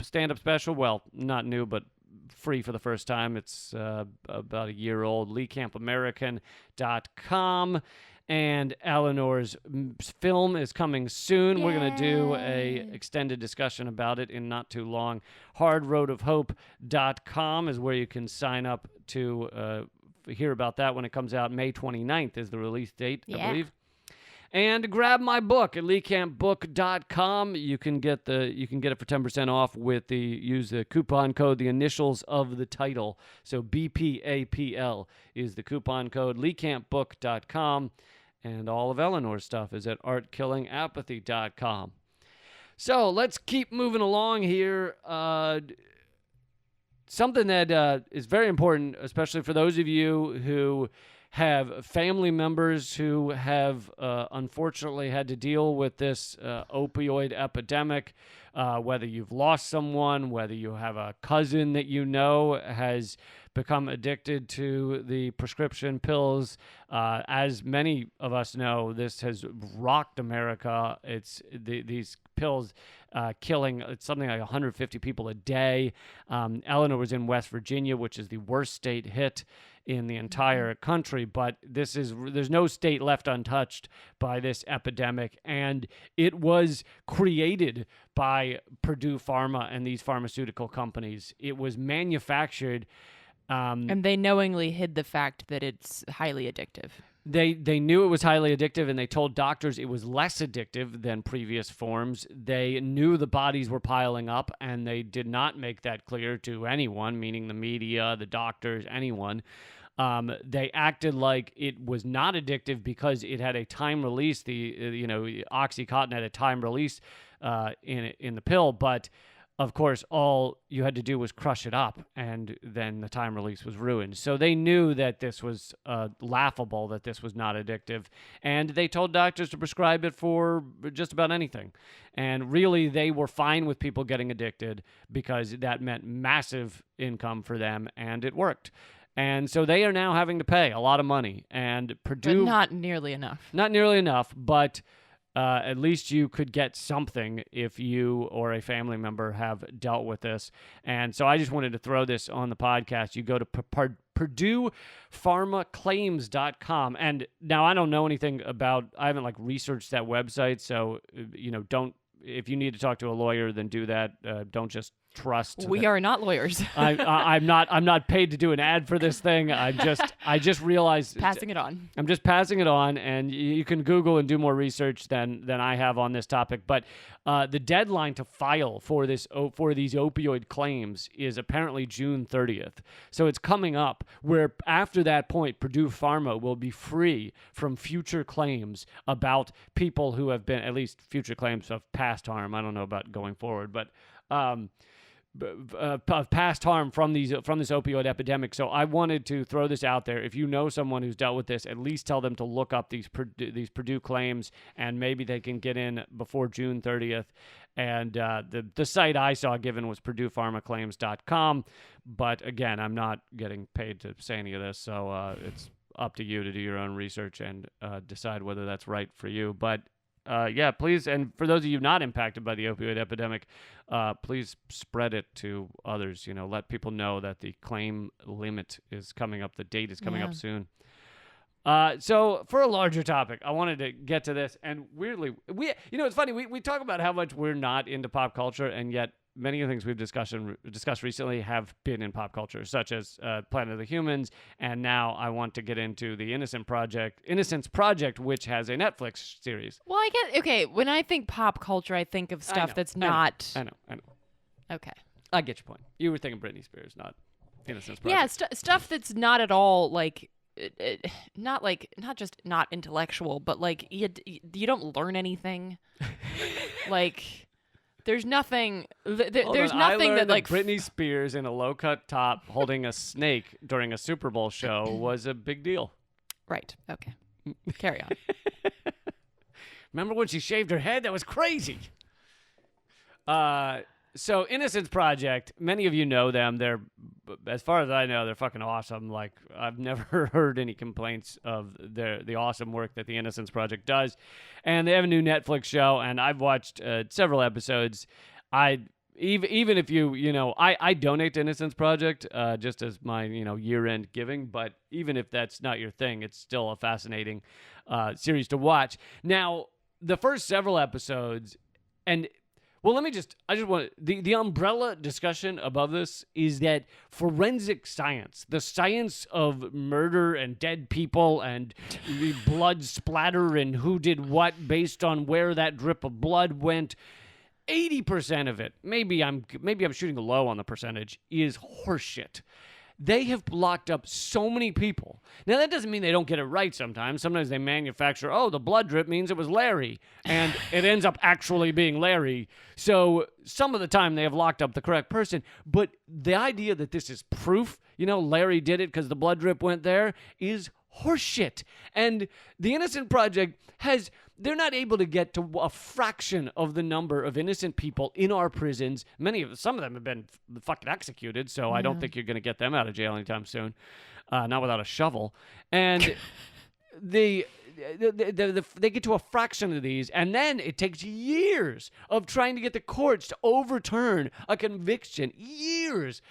stand-up special. Well, not new, but free for the first time. It's about a year old. LeeCampAmerican.com. And Eleanor's film is coming soon.
Yay.
We're going to do a extended discussion about it in not too long. hardroadofhope.com is where you can sign up to hear about that when it comes out. May 29th is the release date, I believe. And grab my book at leecampbook.com. You can get it for 10% off use the coupon code, the initials of the title. So BPAPL is the coupon code, leecampbook.com. And all of Eleanor's stuff is at artkillingapathy.com. So let's keep moving along here. Something that is very important, especially for those of you who have family members who have unfortunately had to deal with this opioid epidemic, whether you've lost someone, whether you have a cousin that you know has become addicted to the prescription pills. As many of us know, this has rocked America. It's these pills killing something like 150 people a day. Eleanor was in West Virginia, which is the worst state hit in the entire country, but there's no state left untouched by this epidemic, and it was created by Purdue Pharma and these pharmaceutical companies. It was manufactured,
and they knowingly hid the fact that it's highly addictive.
They knew it was highly addictive, and they told doctors it was less addictive than previous forms. They knew the bodies were piling up, and they did not make that clear to anyone, meaning the media, the doctors, anyone. They acted like it was not addictive because it had a time release. Oxycontin had a time release in the pill, but of course, all you had to do was crush it up, and then the time release was ruined. So they knew that this was laughable, that this was not addictive, and they told doctors to prescribe it for just about anything. And really, they were fine with people getting addicted because that meant massive income for them, and it worked. And so they are now having to pay a lot of money. And Purdue...
But not nearly enough.
Not nearly enough, but at least you could get something if you or a family member have dealt with this. And so I just wanted to throw this on the podcast. You go to PurduePharmaClaims.com. And now I don't know anything about... I haven't researched that website, so don't... If you need to talk to a lawyer, then do that. Don't just trust.
We are not lawyers.
I'm not paid to do an ad for this thing. I just realized
passing it on.
I'm just passing it on, and you can Google and do more research than I have on this topic. But the deadline to file for these opioid claims is apparently June 30th. So it's coming up. Where after that point, Purdue Pharma will be free from future claims about people who have been, at least future claims of past harm. I don't know about going forward, but past harm from this opioid epidemic. So I wanted to throw this out there. If you know someone who's dealt with this, at least tell them to look up these Purdue claims, and maybe they can get in before June 30th. And the site I saw given was PurduePharmaClaims.com. But again, I'm not getting paid to say any of this, so it's up to you to do your own research and decide whether that's right for you. But please, and for those of you not impacted by the opioid epidemic, please spread it to others. Let people know that the claim limit is coming up. The date is coming up soon. So for a larger topic, I wanted to get to this, and weirdly, it's funny. We talk about how much we're not into pop culture, and yet many of the things we've discussed recently have been in pop culture, such as Planet of the Humans, and now I want to get into the Innocence Project, which has a Netflix series.
Well, I get okay. When I think pop culture, I think of stuff that's not.
I know.
Okay.
I get your point. You were thinking Britney Spears, not Innocence Project.
Yeah, stuff that's not at all not just not intellectual, but you don't learn anything. There's nothing.
Hold
There's
on,
nothing
I learned
that like
Britney Spears in a low-cut top holding a snake during a Super Bowl show was a big deal.
Right. Okay. Carry on.
Remember when she shaved her head? That was crazy. So Innocence Project, many of you know them. They're, as far as I know, they're fucking awesome. Like, I've never heard any complaints of the awesome work that the Innocence Project does. And they have a new Netflix show, and I've watched several episodes. Even if I donate to Innocence Project just as my year-end giving, but even if that's not your thing, it's still a fascinating series to watch. Now, the first several episodes, and well, I just want the umbrella discussion above this is that forensic science, the science of murder and dead people and the blood splatter and who did what based on where that drip of blood went, 80% of it, maybe I'm shooting low on the percentage, is horseshit. They have locked up so many people. Now, that doesn't mean they don't get it right sometimes. Sometimes they manufacture, the blood drip means it was Larry, and it ends up actually being Larry. So some of the time they have locked up the correct person. But the idea that this is proof, Larry did it because the blood drip went there, is horseshit. And the Innocent Project they're not able to get to a fraction of the number of innocent people in our prisons. Some of them have been fucking executed, so I don't think you're going to get them out of jail anytime soon. Not without a shovel. And they get to a fraction of these, and then it takes years of trying to get the courts to overturn a conviction. Years.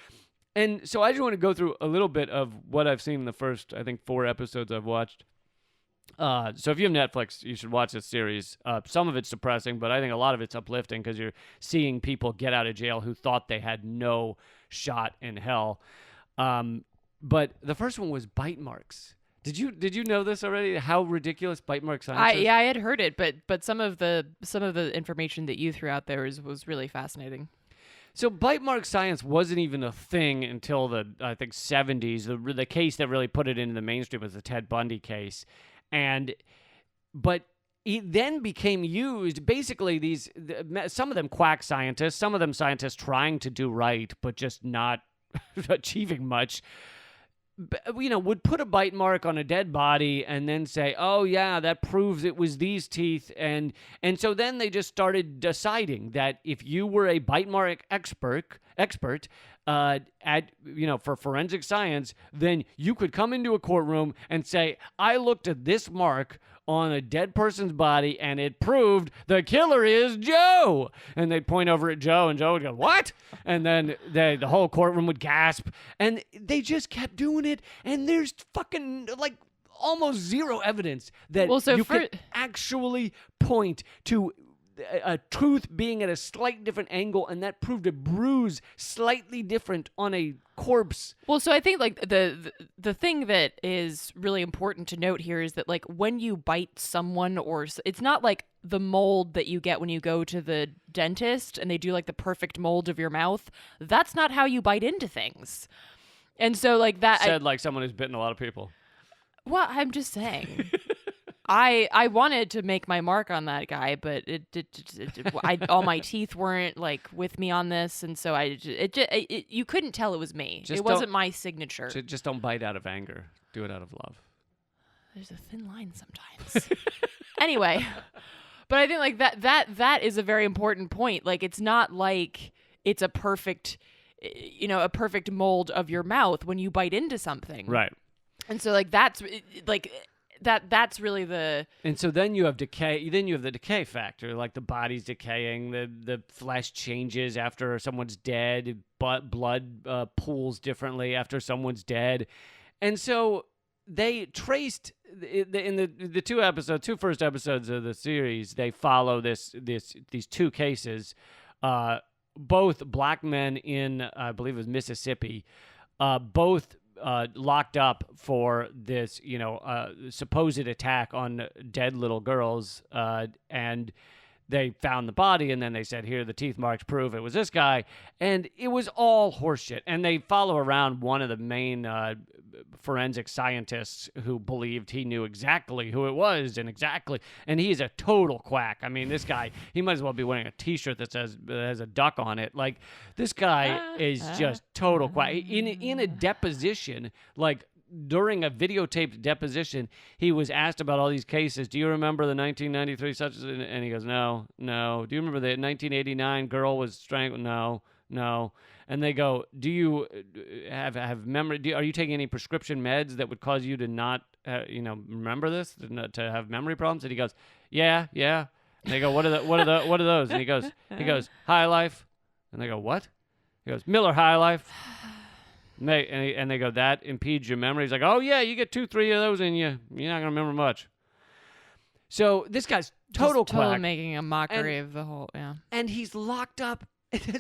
And so I just want to go through a little bit of what I've seen in the first, I think, 4 episodes I've watched. So if you have Netflix, you should watch this series. Some of it's depressing, but I think a lot of it's uplifting because you're seeing people get out of jail who thought they had no shot in hell. But the first one was bite marks. Did you know this already? How ridiculous bite mark science is?
Yeah, I had heard it, but some of the information that you threw out there was really fascinating.
So bite mark science wasn't even a thing until the, I think, 70s. The case that really put it into the mainstream was the Ted Bundy case. But it then became used, basically some of them quack scientists, some of them scientists trying to do right, but just not achieving much, would put a bite mark on a dead body and then say, oh yeah, that proves it was these teeth. And so then they just started deciding that if you were a bite mark expert for forensic science, then you could come into a courtroom and say, I looked at this mark on a dead person's body and it proved the killer is Joe. And they'd point over at Joe and Joe would go, what? And then the whole courtroom would gasp. And they just kept doing it. And there's fucking almost zero evidence that could actually point to a tooth being at a slight different angle, and that proved a bruise slightly different on a corpse.
Well, so I think the thing that is really important to note here is that when you bite someone, or it's not like the mold that you get when you go to the dentist and they do the perfect mold of your mouth. That's not how you bite into things. And so that
said someone who's bitten a lot of people.
Well, I'm just saying. I wanted to make my mark on that guy, but all my teeth weren't with me on this, and so you couldn't tell it was me. It wasn't my signature.
Just don't bite out of anger. Do it out of love.
There's a thin line sometimes. Anyway, but I think that is a very important point. It's not like it's a perfect, a perfect mold of your mouth when you bite into something,
right?
And so that's that's really the.
And so then you have decay. Then you have the decay factor, the body's decaying, the flesh changes after someone's dead, but blood pools differently after someone's dead, and so they traced in the two first episodes of the series. They follow these 2 cases, both black men in I believe it was Mississippi, both. Locked up for this, supposed attack on dead little girls, and they found the body, and then they said, here, the teeth marks prove it was this guy, and it was all horseshit. And they follow around one of the main forensic scientists who believed he knew exactly who it was and he's a total quack. I mean, this guy, he might as well be wearing a T-shirt that has a duck on it. Like, this guy is just total quack. In a deposition, like, during a videotaped deposition, he was asked about all these cases. Do you remember the 1993 such and he goes, no. Do you remember the 1989 girl was strangled? No. And they go, do you have memory? Are you taking any prescription meds that would cause you to not, remember this, to have memory problems? And he goes, yeah. And they go, what are those? And he goes, High Life. And they go, what? He goes, Miller High Life. And they go, that impedes your memory. He's like, oh yeah, you get 2-3 of those in you, you're not gonna remember much. So this guy's total quack.
Totally making a mockery of the whole, yeah.
And he's locked up a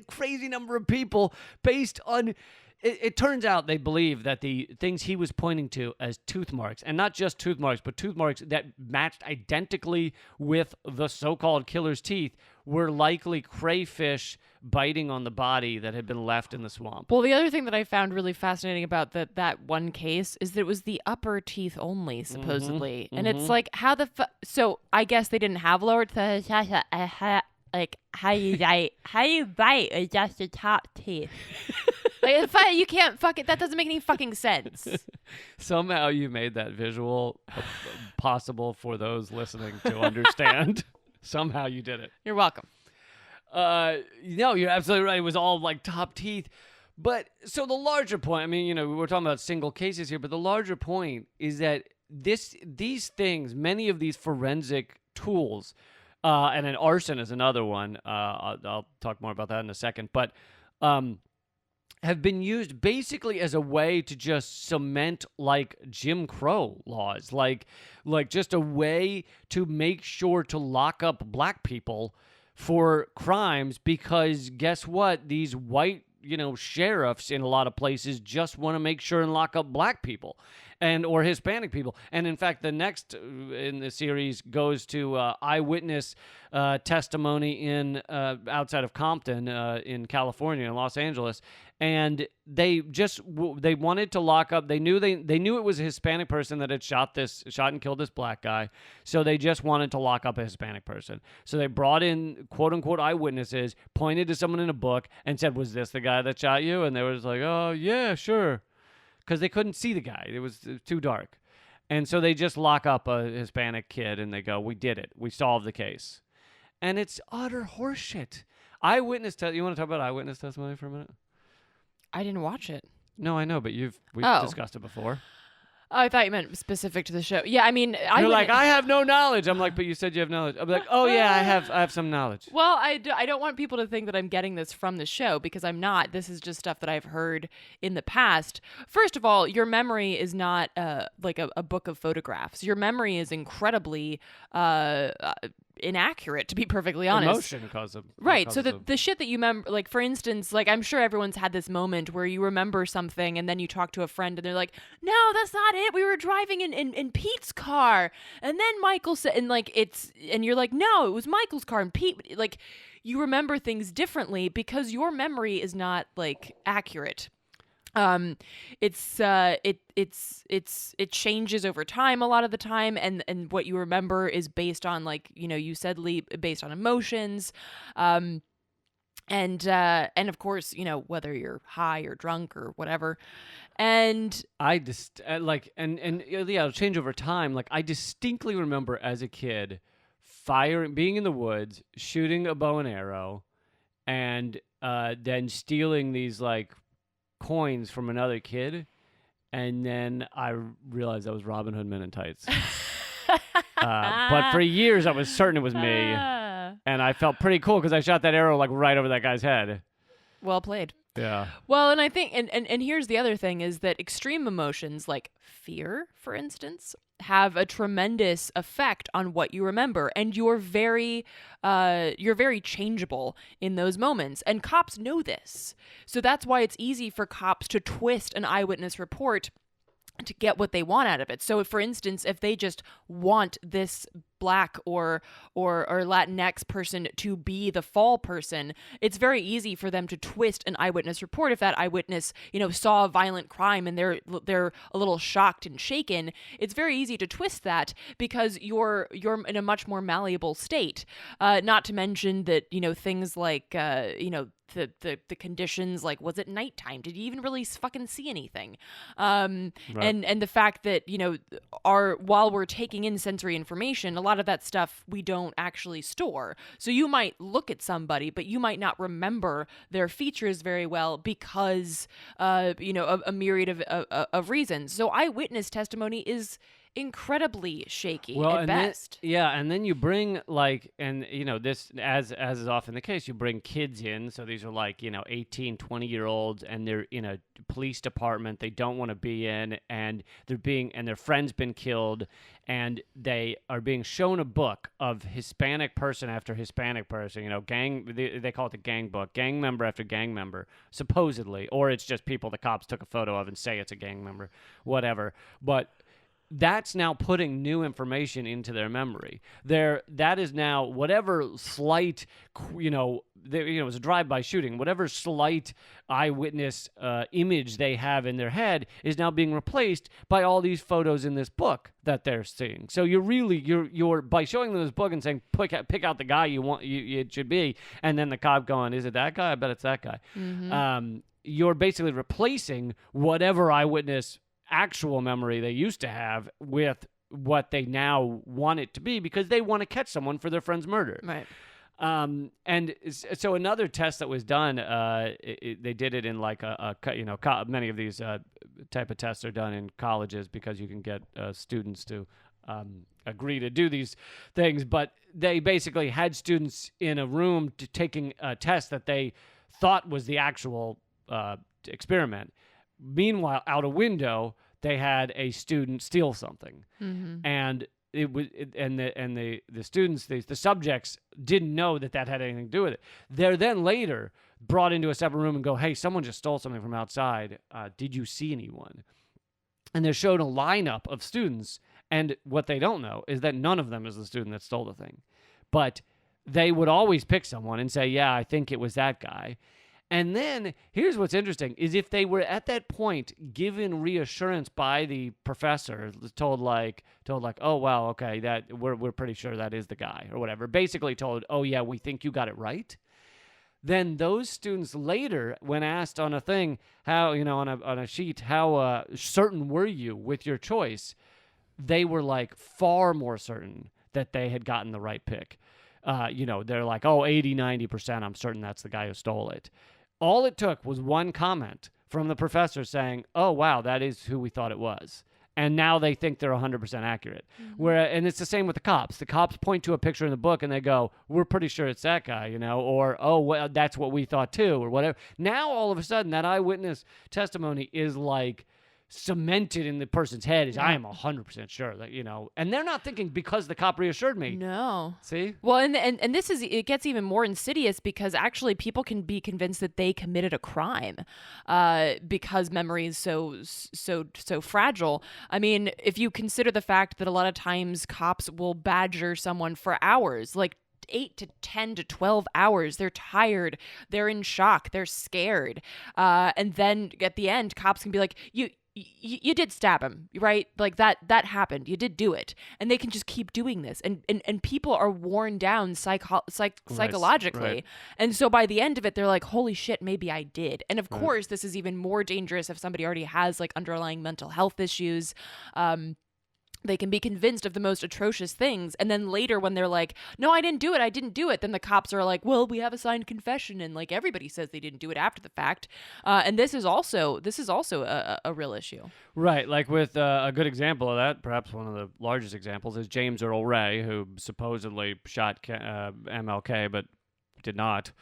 crazy number of people based on. It turns out they believe that the things he was pointing to as tooth marks, and not just tooth marks, but tooth marks that matched identically with the so-called killer's teeth, were likely crayfish biting on the body that had been left in the swamp.
Well, the other thing that I found really fascinating about that one case is that it was the upper teeth only, supposedly. And it's like, how the so I guess they didn't have lower teeth. Like, how you bite is just the top teeth. Like, you can't fuck it. That doesn't make any fucking sense.
Somehow you made that visual possible for those listening to understand. Somehow you did it.
You're welcome.
No, you're absolutely right. It was all like top teeth. But so the larger point, I mean, we're talking about single cases here, but the larger point is that these things, many of these forensic tools, and an arson is another one. I'll talk more about that in a second. But have been used basically as a way to just cement like Jim Crow laws, like just a way to make sure to lock up black people for crimes, because guess what? These white, sheriffs in a lot of places just want to make sure and lock up black people or Hispanic people. And in fact, the next in the series goes to eyewitness testimony in outside of Compton in California, in Los Angeles. And they wanted to lock up. They knew it was a Hispanic person that had shot and killed this black guy. So they just wanted to lock up a Hispanic person. So they brought in quote unquote eyewitnesses, pointed to someone in a book, and said, "Was this the guy that shot you?" And they were just like, "Oh yeah, sure," because they couldn't see the guy. It was too dark. And so they just lock up a Hispanic kid, and they go, "We did it. We solved the case." And it's utter horseshit. You want to talk about eyewitness testimony for a minute?
I didn't watch it.
No, I know, but we've discussed it before.
Oh, I thought you meant specific to the show. Yeah, I mean,
you're like, I have no knowledge. I'm like, but you said you have knowledge. I'm like, oh yeah, I have some knowledge.
Well, I don't want people to think that I'm getting this from the show, because I'm not. This is just stuff that I've heard in the past. First of all, your memory is not like a book of photographs. Your memory is incredibly inaccurate, to be perfectly honest.
Emotion causes
right. So the shit that you remember, like, for instance, like, I'm sure everyone's had this moment where you remember something and then you talk to a friend and they're like, no, that's not it. We were driving in Pete's car. And then Michael said, and you're like, no, it was Michael's car. And Pete, like, you remember things differently because your memory is not, like, accurate. It changes over time a lot of the time, and what you remember is based on, like, you said, Lee, based on emotions, and of course, whether you're high or drunk or whatever. And
I just it'll change over time. Like, I distinctly remember as a kid being in the woods, shooting a bow and arrow, and then stealing these, like, coins from another kid, and then I realized that was Robin Hood Men in Tights. But for years I was certain it was me, and I felt pretty cool because I shot that arrow, like, right over that guy's head.
Well played.
Yeah.
Well, and I think, and here's the other thing, is that extreme emotions like fear, for instance, have a tremendous effect on what you remember, and you're very changeable in those moments, and cops know this. So that's why it's easy for cops to twist an eyewitness report to get what they want out of it. So, for instance, if they just want this Black or Latinx person to be the fall person, it's very easy for them to twist an eyewitness report if that eyewitness, saw a violent crime and they're a little shocked and shaken. It's very easy to twist that because you're in a much more malleable state. Not to mention that, things like the conditions, like, was it nighttime? Did you even really fucking see anything? Right. And the fact that, while we're taking in sensory information, a lot of that stuff we don't actually store. So you might look at somebody, but you might not remember their features very well because, a myriad of reasons. So eyewitness testimony is incredibly shaky at best.
And then you bring this, as is often the case, you bring kids in. So these are 18, 20-year-olds, and they're in a police department they don't want to be in, and their friend's been killed, and they are being shown a book of Hispanic person after Hispanic person, they call it the gang book, gang member after gang member, supposedly, or it's just people the cops took a photo of and say it's a gang member, whatever. But that's now putting new information into their memory. That is now whatever slight, it was a drive-by shooting, whatever slight eyewitness image they have in their head is now being replaced by all these photos in this book that they're seeing. So you're by showing them this book and saying pick out the guy you want it should be, and then the cop going, is it that guy? I bet it's that guy. Mm-hmm. You're basically replacing whatever eyewitness actual memory they used to have with what they now want it to be because they want to catch someone for their friend's murder.
Right.
And so another test that was done, they did it in many of these type of tests are done in colleges because you can get students to agree to do these things. But they basically had students in a room taking a test that they thought was the actual experiment. Meanwhile, out a window, they had a student steal something, mm-hmm. and the students, the subjects, didn't know that had anything to do with it. They're then later brought into a separate room and go, "Hey, someone just stole something from outside. Did you see anyone?" And they're shown a lineup of students, and what they don't know is that none of them is the student that stole the thing, but they would always pick someone and say, "Yeah, I think it was that guy." And then here's what's interesting is if they were at that point given reassurance by the professor, told like, oh wow, okay, that we're pretty sure that is the guy or whatever, basically told, oh yeah, we think you got it right. Then those students later, when asked on a thing, how on a sheet, how certain were you with your choice, they were far more certain that they had gotten the right pick. They're like, oh, 80-90%, I'm certain that's the guy who stole it. All it took was one comment from the professor saying, oh, wow, that is who we thought it was. And now they think they're 100% accurate. Mm-hmm. And it's the same with the cops. The cops point to a picture in the book and they go, we're pretty sure it's that guy, or, oh, well, that's what we thought too, or whatever. Now, all of a sudden, that eyewitness testimony is cemented in the person's head is, I am 100% sure that, and they're not thinking because the cop reassured me.
No.
See?
Well, and it gets even more insidious because actually people can be convinced that they committed a crime because memory is so fragile. I mean, if you consider the fact that a lot of times cops will badger someone for hours, 8 to 10 to 12 hours. They're tired. They're in shock. They're scared. And then at the end, cops can be like, you did stab him, right? That happened. You did do it. And they can just keep doing this. And people are worn down psychologically. Right. And so by the end of it, they're like, holy shit, maybe I did. And of course, this is even more dangerous if somebody already has underlying mental health issues. They can be convinced of the most atrocious things. And then later when they're like, no, I didn't do it. Then the cops are like, well, we have a signed confession. And everybody says they didn't do it after the fact. And this is also a real issue.
Right. With a good example of that, perhaps one of the largest examples is James Earl Ray, who supposedly shot MLK, but did not.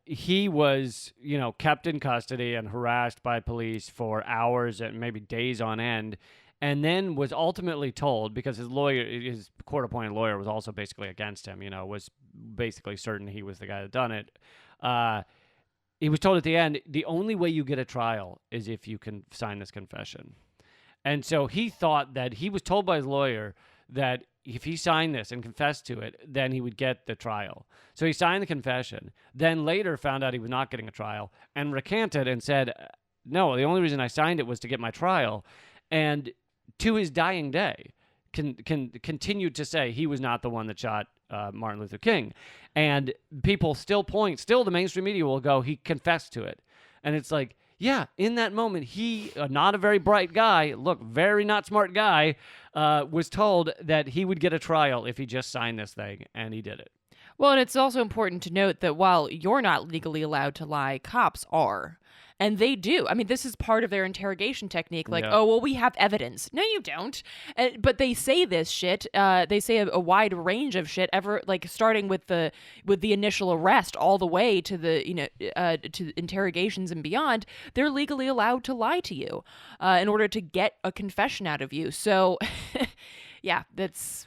He was, kept in custody and harassed by police for hours and maybe days on end. And then was ultimately told, because his court-appointed lawyer was also basically against him, was basically certain he was the guy that done it. He was told at the end, the only way you get a trial is if you can sign this confession. And so he thought that he was told by his lawyer that if he signed this and confessed to it, then he would get the trial. So he signed the confession, then later found out he was not getting a trial and recanted and said, no, the only reason I signed it was to get my trial. And to his dying day, continued to say he was not the one that shot Martin Luther King. And people still the mainstream media will go, he confessed to it. And it's like, yeah, in that moment, he, not a very bright guy, very not smart guy, was told that he would get a trial if he just signed this thing, and he did it.
Well, and it's also important to note that while you're not legally allowed to lie, cops are. And they do. I mean, this is part of their interrogation technique. Like, oh, well, we have evidence. No, you don't. But they say this shit. They say a wide range of shit. Starting with the initial arrest all the way to the to interrogations and beyond. They're legally allowed to lie to you in order to get a confession out of you. So, yeah, that's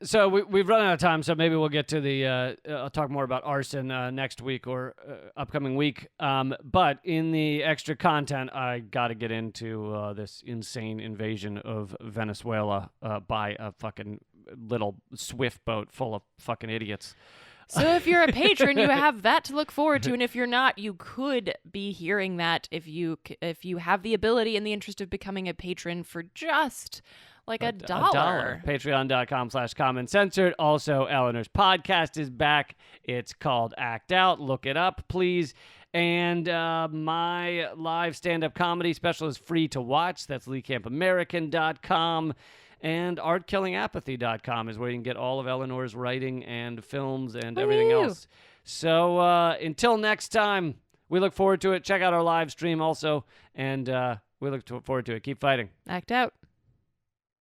So we've run out of time, so maybe we'll get to the I'll talk more about arson next week or upcoming week. But in the extra content, I got to get into this insane invasion of Venezuela by a fucking little swift boat full of fucking idiots.
So if you're a patron, you have that to look forward to, and if you're not, you could be hearing that if you have the ability and the interest of becoming a patron for just like a dollar.
Patreon.com/commoncensored. Also, Eleanor's podcast is back. It's called Act Out. Look it up, please. And my live stand-up comedy special is free to watch. That's LeeCampAmerican.com. And ArtKillingApathy.com is where you can get all of Eleanor's writing and films and everything else. So until next time, we look forward to it. Check out our live stream also. And we look forward to it. Keep fighting.
Act out.